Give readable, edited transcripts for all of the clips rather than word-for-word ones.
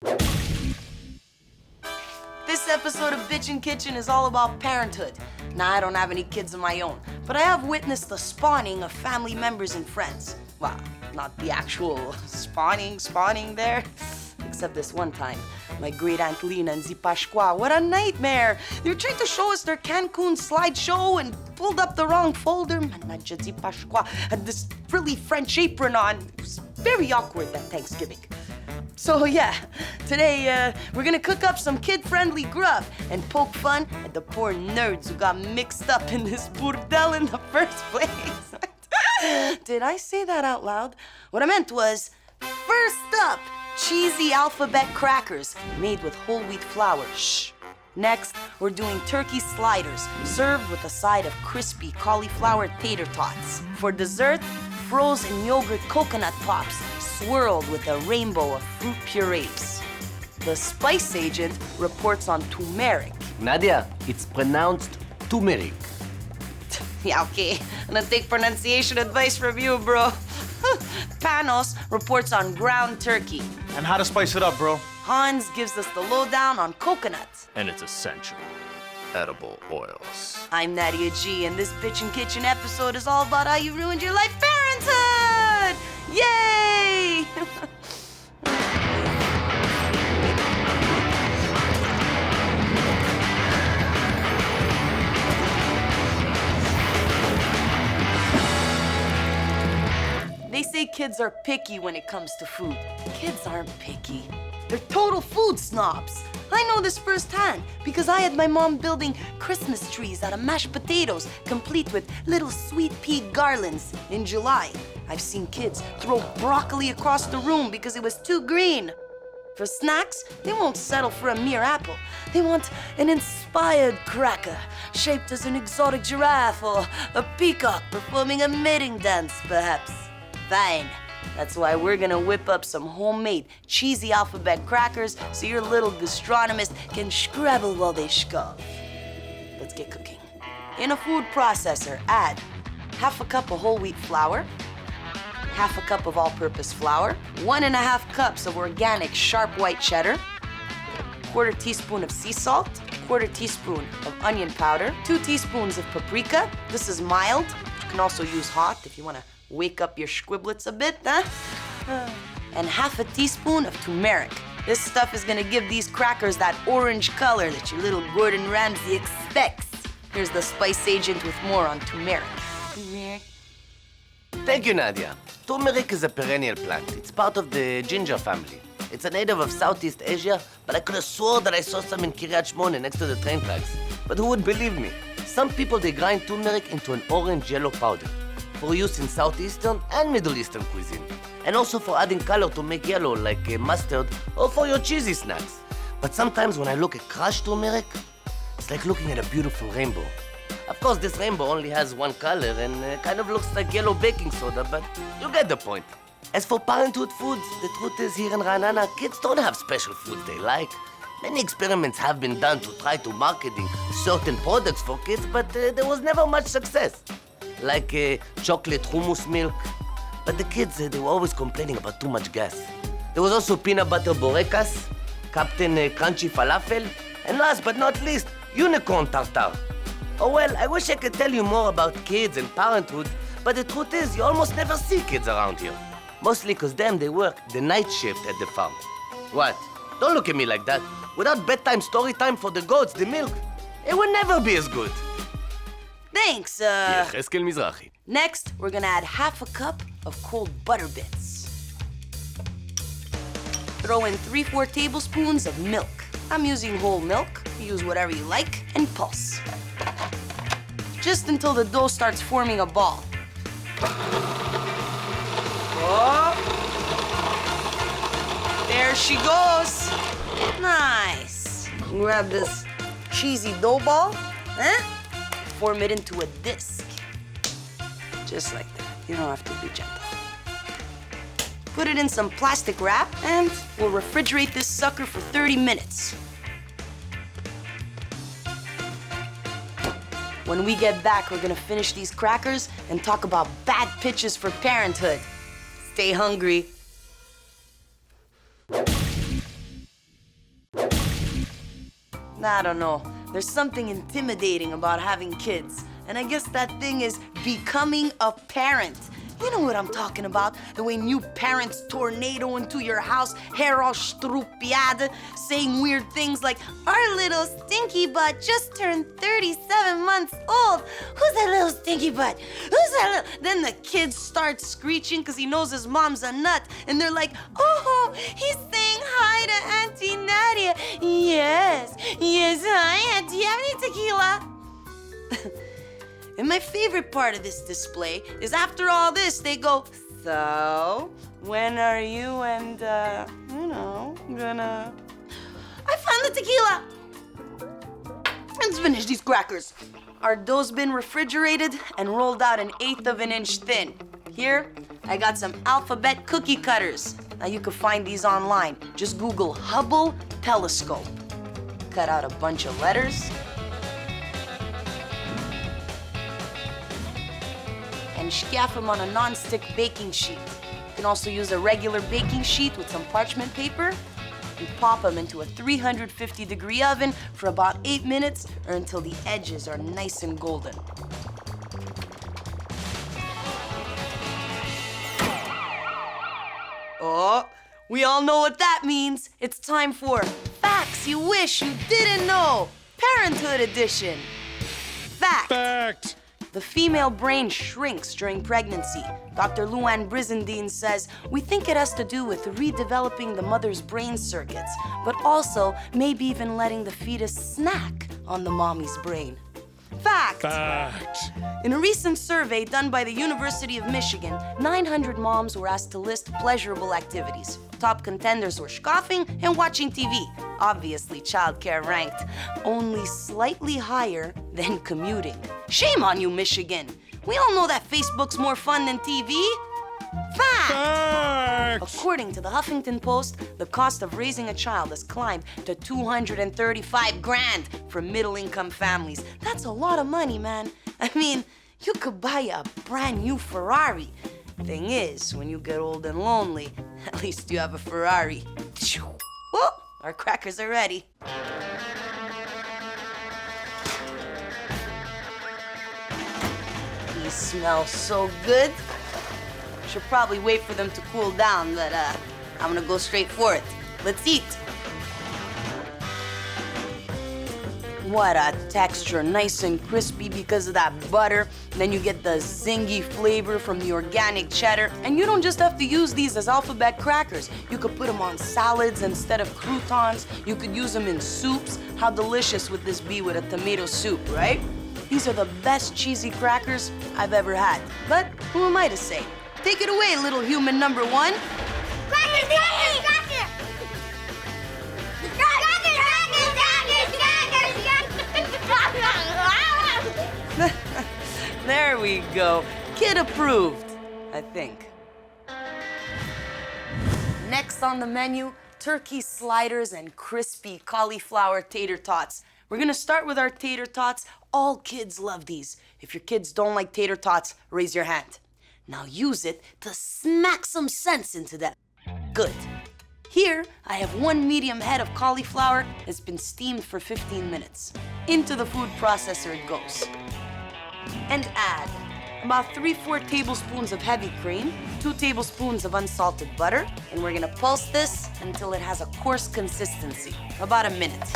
This episode of Bitchin' Kitchen is all about parenthood. Now, I don't have any kids of my own, but I have witnessed the spawning of family members and friends. Well, not the actual spawning there. Except this one time, my great Aunt Lena and Zipashqua, what a nightmare! They were trying to show us their Cancun slideshow and pulled up the wrong folder. Nadia G had this frilly French apron on. It was very awkward that Thanksgiving. So yeah, today we're gonna cook up some kid-friendly grub and poke fun at the poor nerds who got mixed up in this burdel in the first place. Did I say that out loud? What I meant was, first up, cheesy alphabet crackers made with whole wheat flour. Shh. Next, we're doing turkey sliders served with a side of crispy cauliflower tater tots. For dessert, frozen yogurt coconut pops swirled with a rainbow of fruit purees. The spice agent reports on turmeric. Nadia, it's pronounced turmeric. Yeah, okay. I'm gonna take pronunciation advice from you, bro. Panos reports on ground turkey. And how to spice it up, bro? Hans gives us the lowdown on coconut. And it's essential. Edible oils. I'm Nadia G, and this Bitchin' Kitchen episode is all about how you ruined your life parenthood! Yay! They say kids are picky when it comes to food. Kids aren't picky. They're total food snobs. I know this firsthand because I had my mom building Christmas trees out of mashed potatoes, complete with little sweet pea garlands in July. I've seen kids throw broccoli across the room because it was too green. For snacks, they won't settle for a mere apple. They want an inspired cracker, shaped as an exotic giraffe or a peacock performing a mating dance, perhaps. Fine. That's why we're gonna whip up some homemade cheesy alphabet crackers so your little gastronomist can scrabble while they scoff. Let's get cooking. In a food processor, add half a cup of whole wheat flour, half a cup of all-purpose flour, 1.5 cups of organic sharp white cheddar, 1/4 teaspoon of sea salt, 1/4 teaspoon of onion powder, 2 teaspoons of paprika. This is mild. You can also use hot if you wanna wake up your squiblets a bit, huh? And half a teaspoon of turmeric. This stuff is gonna give these crackers that orange color that your little Gordon Ramsay expects. Here's the spice agent with more on turmeric. Turmeric. Thank you, Nadia. Turmeric is a perennial plant. It's part of the ginger family. It's a native of Southeast Asia, but I could have swore that I saw some in Kiryat Shmone next to the train tracks. But who would believe me? Some people, they grind turmeric into an orange-yellow powder for use in Southeastern and Middle Eastern cuisine. And also for adding color to make yellow, like mustard, or for your cheesy snacks. But sometimes when I look at crushed turmeric, it's like looking at a beautiful rainbow. Of course, this rainbow only has one color and kind of looks like yellow baking soda, but you get the point. As for Parenthood foods, the truth is here in Ranana, kids don't have special foods they like. Many experiments have been done to try to marketing certain products for kids, but there was never much success. Like chocolate hummus milk. But the kids, they were always complaining about too much gas. There was also peanut butter borekas, Captain Crunchy falafel, and last but not least, unicorn tartar. Oh well, I wish I could tell you more about kids and parenthood, but the truth is, you almost never see kids around here. Mostly because they work the night shift at the farm. What? Don't look at me like that. Without bedtime story time for the goats, the milk, it would never be as good. Thanks, Yecheskel Mizrahi. Next, we're gonna add half a cup of cold butter bits. Throw in 3/4 tablespoons of milk. I'm using whole milk. Use whatever you like, and pulse. Just until the dough starts forming a ball. Oh. There she goes. Nice. Grab this cheesy dough ball, form it into a disc. Just like that. You don't have to be gentle. Put it in some plastic wrap, and we'll refrigerate this sucker for 30 minutes. When we get back, we're gonna finish these crackers and talk about bad pitches for parenthood. Stay hungry. I don't know. There's something intimidating about having kids. And I guess that thing is becoming a parent. You know what I'm talking about? The way new parents tornado into your house, hair all strupiada, saying weird things like, "Our little stinky butt just turned 37 months old. Who's that little stinky butt? Who's that little..." Then the kid starts screeching because he knows his mom's a nut. And they're like, "Oh, he's saying hi to Auntie Nadia." Yes, hi, Auntie. Do you have any tequila? And my favorite part of this display is after all this, they go, "So, when are you and, gonna..." I found the tequila! Let's finish these crackers. Our dough's been refrigerated and rolled out 1/8 of an inch thin. Here, I got some alphabet cookie cutters. Now you can find these online. Just Google Hubble telescope. Cut out a bunch of letters. And scaff them on a non-stick baking sheet. You can also use a regular baking sheet with some parchment paper and pop them into a 350-degree oven for about 8 minutes or until the edges are nice and golden. Oh, we all know what that means. It's time for Facts You Wish You Didn't Know, Parenthood Edition. Fact. The female brain shrinks during pregnancy. Dr. Luann Brizendine says, "We think it has to do with redeveloping the mother's brain circuits, but also maybe even letting the fetus snack on the mommy's brain." Fact. In a recent survey done by the University of Michigan, 900 moms were asked to list pleasurable activities. Top contenders were scoffing and watching TV. Obviously, childcare ranked only slightly higher than commuting. Shame on you, Michigan. We all know that Facebook's more fun than TV. Fact! According to the Huffington Post, the cost of raising a child has climbed to $235 grand for middle-income families. That's a lot of money, man. I mean, you could buy a brand new Ferrari. Thing is, when you get old and lonely, at least you have a Ferrari. Oh, our crackers are ready. These smell so good. Should probably wait for them to cool down, but I'm gonna go straight for it. Let's eat. What a texture, nice and crispy because of that butter. Then you get the zingy flavor from the organic cheddar. And you don't just have to use these as alphabet crackers. You could put them on salads instead of croutons. You could use them in soups. How delicious would this be with a tomato soup, right? These are the best cheesy crackers I've ever had. But who am I to say? Take it away, little human number one. Crackers, crackers, crackers! There we go. Kid approved, I think. Next on the menu, turkey sliders and crispy cauliflower tater tots. We're gonna start with our tater tots. All kids love these. If your kids don't like tater tots, raise your hand. Now use it to smack some sense into them. Good. Here, I have 1 medium head of cauliflower that's been steamed for 15 minutes. Into the food processor it goes. And add about 3/4 tablespoons of heavy cream, 2 tablespoons of unsalted butter, and we're gonna pulse this until it has a coarse consistency, about a minute.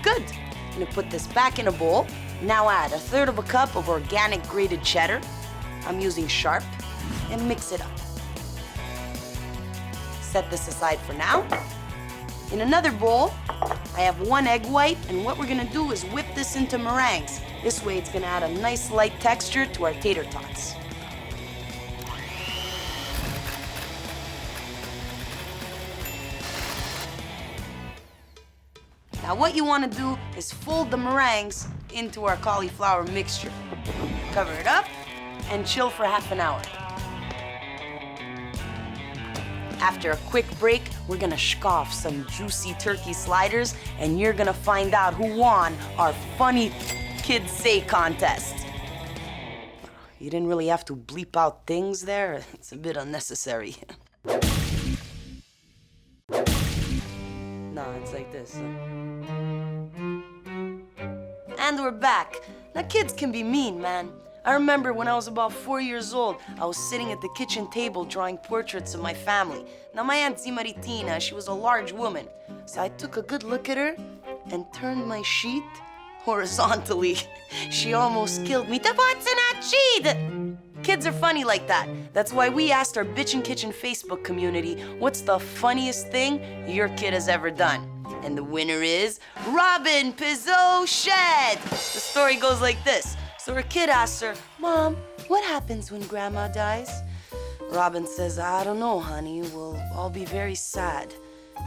Good. I'm gonna put this back in a bowl. Now add 1/3 of a cup of organic grated cheddar. I'm using sharp, and mix it up. Set this aside for now. In another bowl, I have 1 egg white, and what we're gonna do is whip this into meringues. This way it's gonna add a nice light texture to our tater tots. Now what you wanna do is fold the meringues into our cauliflower mixture. Cover it up and chill for half an hour. After a quick break, we're gonna scoff some juicy turkey sliders, and you're gonna find out who won our funny kids say contest. You didn't really have to bleep out things there. It's a bit unnecessary. like this. And we're back. Now, kids can be mean, man. I remember when I was about 4 years old, I was sitting at the kitchen table drawing portraits of my family. Now, my Aunt Maritina, she was a large woman. So I took a good look at her and turned my sheet horizontally. She almost killed me. Tots and Kids are funny like that. That's why we asked our Bitchin' Kitchen Facebook community, what's the funniest thing your kid has ever done? And the winner is Robin Pizzo Shed. The story goes like this. So her kid asks her, Mom, what happens when Grandma dies? Robin says, I don't know, honey. We'll all be very sad.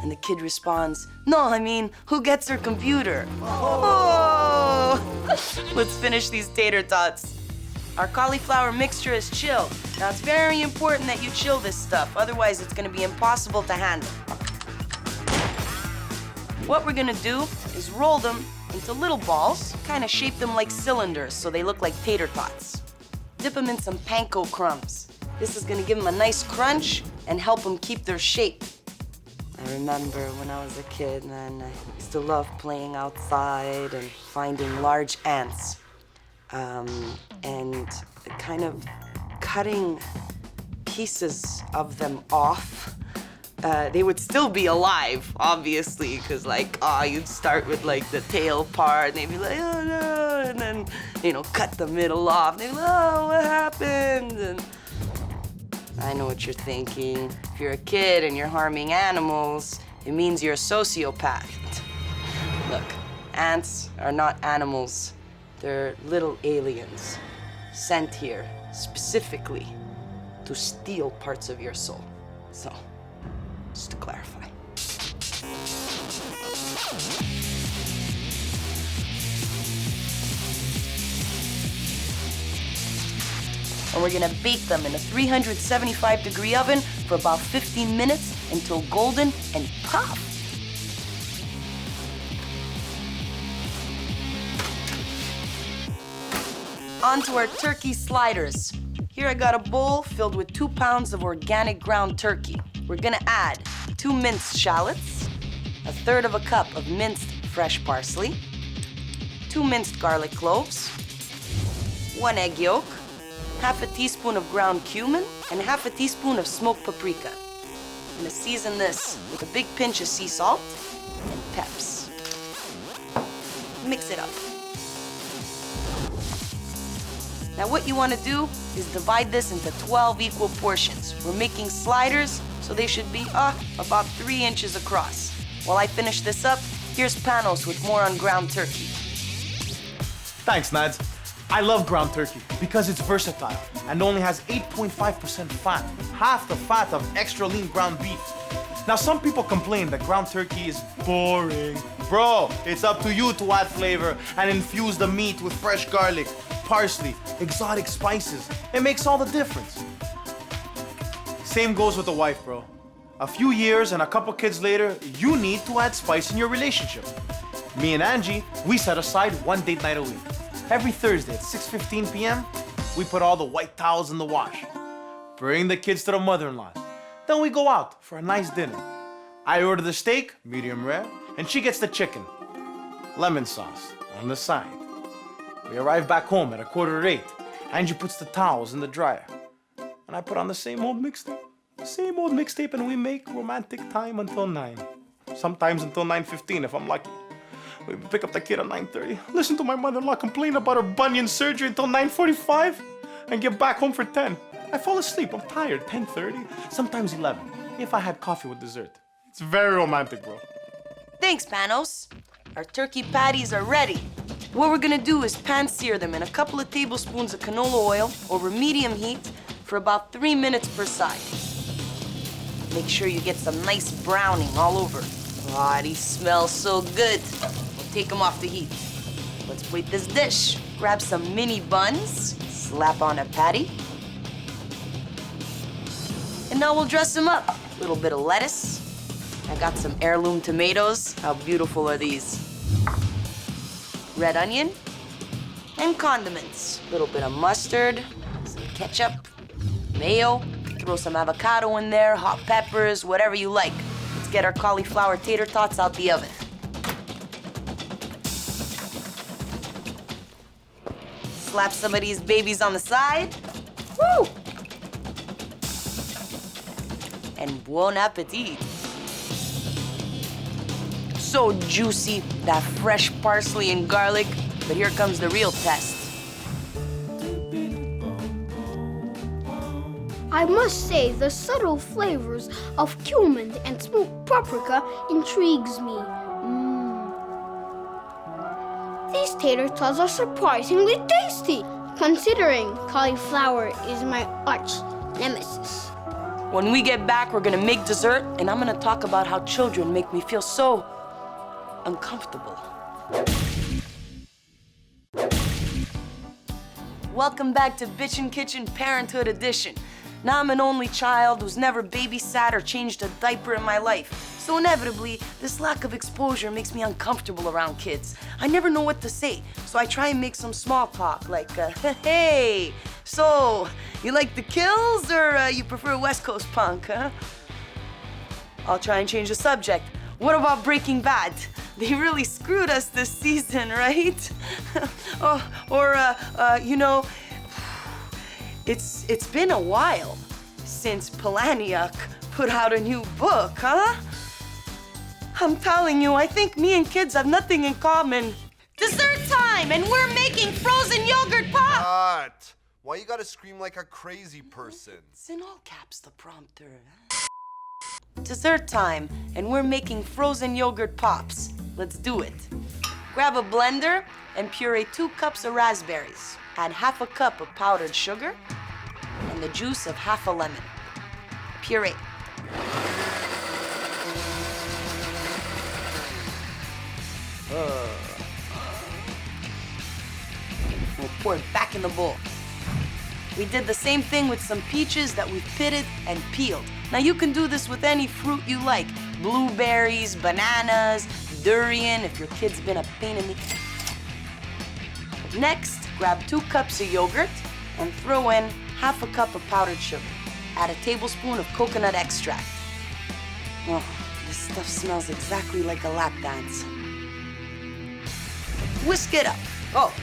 And the kid responds, no, I mean, who gets her computer? Oh! Let's finish these tater tots. Our cauliflower mixture is chilled. Now, it's very important that you chill this stuff. Otherwise, it's gonna be impossible to handle. What we're gonna do is roll them into little balls, kind of shape them like cylinders so they look like tater tots. Dip them in some panko crumbs. This is gonna give them a nice crunch and help them keep their shape. I remember when I was a kid, man, I used to love playing outside and finding large ants. And kind of cutting pieces of them off. They would still be alive, obviously, because you'd start with like the tail part, and they'd be like, oh no, and then, cut the middle off. They'd be like, oh, what happened? And I know what you're thinking. If you're a kid and you're harming animals, it means you're a sociopath. Look, ants are not animals. They're little aliens sent here specifically to steal parts of your soul. So, just to clarify. And we're gonna bake them in a 375-degree oven for about 15 minutes until golden and puff. On to our turkey sliders. Here I got a bowl filled with 2 pounds of organic ground turkey. We're gonna add 2 minced shallots, 1/3 of a cup of minced fresh parsley, 2 minced garlic cloves, 1 egg yolk, 1/2 teaspoon of ground cumin, and 1/2 teaspoon of smoked paprika. I'm gonna season this with a big pinch of sea salt and peps. Mix it up. Now what you want to do is divide this into 12 equal portions. We're making sliders, so they should be about 3 inches across. While I finish this up, here's Panos with more on ground turkey. Thanks, Nads. I love ground turkey because it's versatile and only has 8.5% fat, half the fat of extra lean ground beef. Now, some people complain that ground turkey is boring. Bro, it's up to you to add flavor and infuse the meat with fresh garlic, parsley, exotic spices. It makes all the difference. Same goes with the wife, bro. A few years and a couple kids later, you need to add spice in your relationship. Me and Angie, we set aside 1 date night a week. Every Thursday at 6:15 p.m., we put all the white towels in the wash. Bring the kids to the mother-in-law's. Then we go out for a nice dinner. I order the steak, medium rare, and she gets the chicken. Lemon sauce on the side. We arrive back home at 7:45. Angie puts the towels in the dryer. And I put on the same old mixtape. Same old mixtape, and we make romantic time until 9. Sometimes until 9:15 if I'm lucky. We pick up the kid at 9:30. Listen to my mother-in-law complain about her bunion surgery until 9:45 and get back home for 10. I fall asleep. I'm tired. 10:30, sometimes 11. If I had coffee with dessert. It's very romantic, bro. Thanks, Panos. Our turkey patties are ready. What we're gonna do is pan-sear them in a couple of tablespoons of canola oil over medium heat for about 3 minutes per side. Make sure you get some nice browning all over. Ah, these smell so good. We'll take them off the heat. Let's plate this dish. Grab some mini buns, slap on a patty. And now we'll dress them up. A little bit of lettuce. I got some heirloom tomatoes. How beautiful are these? Red onion and condiments. A little bit of mustard, some ketchup, mayo. Throw some avocado in there, hot peppers, whatever you like. Let's get our cauliflower tater tots out the oven. slap some of these babies on the side. Woo! And bon appetit. So juicy, that fresh parsley and garlic. But here comes the real test. I must say the subtle flavors of cumin and smoked paprika intrigues me. These tater tots are surprisingly tasty, considering cauliflower is my arch nemesis. When we get back, we're gonna make dessert, and I'm gonna talk about how children make me feel so uncomfortable. Welcome back to Bitchin' Kitchen Parenthood Edition. Now I'm an only child who's never babysat or changed a diaper in my life. So inevitably, this lack of exposure makes me uncomfortable around kids. I never know what to say, so I try and make some small talk, like, hey, so, you like the Kills or you prefer West Coast punk, huh? I'll try and change the subject. What about Breaking Bad? They really screwed us this season, right? You know, it's been a while since Polaniuk put out a new book, huh? I'm telling you, I think me and kids have nothing in common. Dessert time, and we're making frozen yogurt pop! What? Why you gotta scream like a crazy person? It's in all caps, the prompter. Dessert time, and we're making frozen yogurt pops. Let's do it. Grab a blender and puree 2 cups of raspberries. Add half a cup of powdered sugar and the juice of half a lemon. Puree. We'll pour it back in the bowl. We did the same thing with some peaches that we've pitted and peeled. Now you can do this with any fruit you like. Blueberries, bananas, durian, if your kid's been a pain in the... Next, grab 2 cups of yogurt and throw in half a cup of powdered sugar. Add a tablespoon of coconut extract. Oh, this stuff smells exactly like a lap dance. Whisk it up. Oh,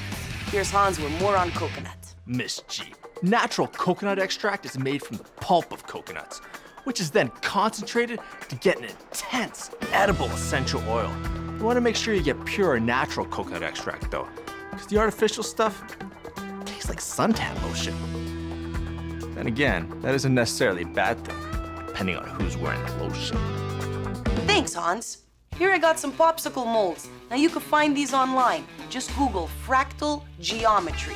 here's Hans with more on coconut. Miss G, natural coconut extract is made from the pulp of coconuts, which is then concentrated to get an intense, edible essential oil. You want to make sure you get pure natural coconut extract though, because the artificial stuff tastes like suntan lotion. Then again, that isn't necessarily a bad thing, depending on who's wearing the lotion. Thanks, Hans. Here I got some popsicle molds. Now you can find these online. Just Google fractal geometry.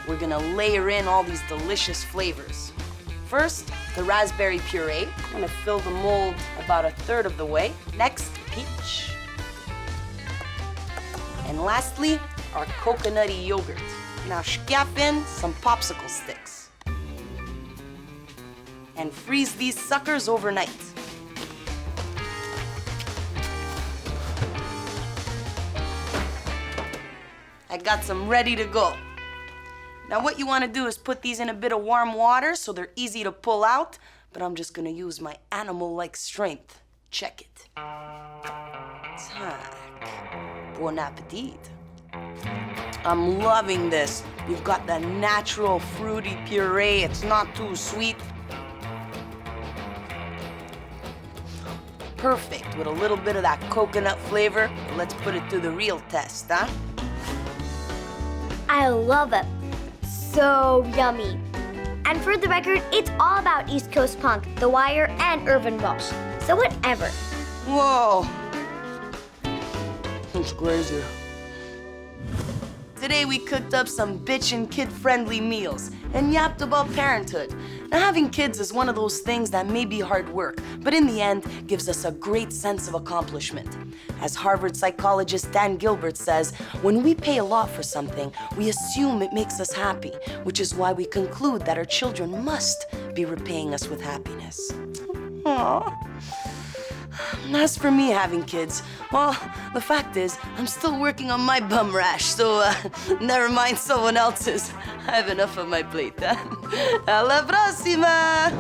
We're gonna layer in all these delicious flavors. First, the raspberry puree. I'm gonna fill the mold about 1/3 of the way. Next, peach. And lastly, our coconutty yogurt. Now scaff in some popsicle sticks. And freeze these suckers overnight. I got some ready to go. Now what you want to do is put these in a bit of warm water so they're easy to pull out, but I'm just gonna use my animal-like strength. Check it. Tack. Bon appetit. I'm loving this. You've got the natural fruity puree. It's not too sweet. Perfect with a little bit of that coconut flavor. Let's put it through the real test, huh? I love it. So yummy. And for the record, it's all about East Coast punk, The Wire, and Irvin Welsh. So whatever. Whoa. That's crazy. Today we cooked up some bitchin' kid-friendly meals and yapped about parenthood. Now having kids is one of those things that may be hard work, but in the end gives us a great sense of accomplishment. As Harvard psychologist Dan Gilbert says, when we pay a lot for something, we assume it makes us happy, which is why we conclude that our children must be repaying us with happiness. Aww. As for me having kids, well, the fact is, I'm still working on my bum rash, so never mind someone else's. I have enough on my plate. Alla prossima!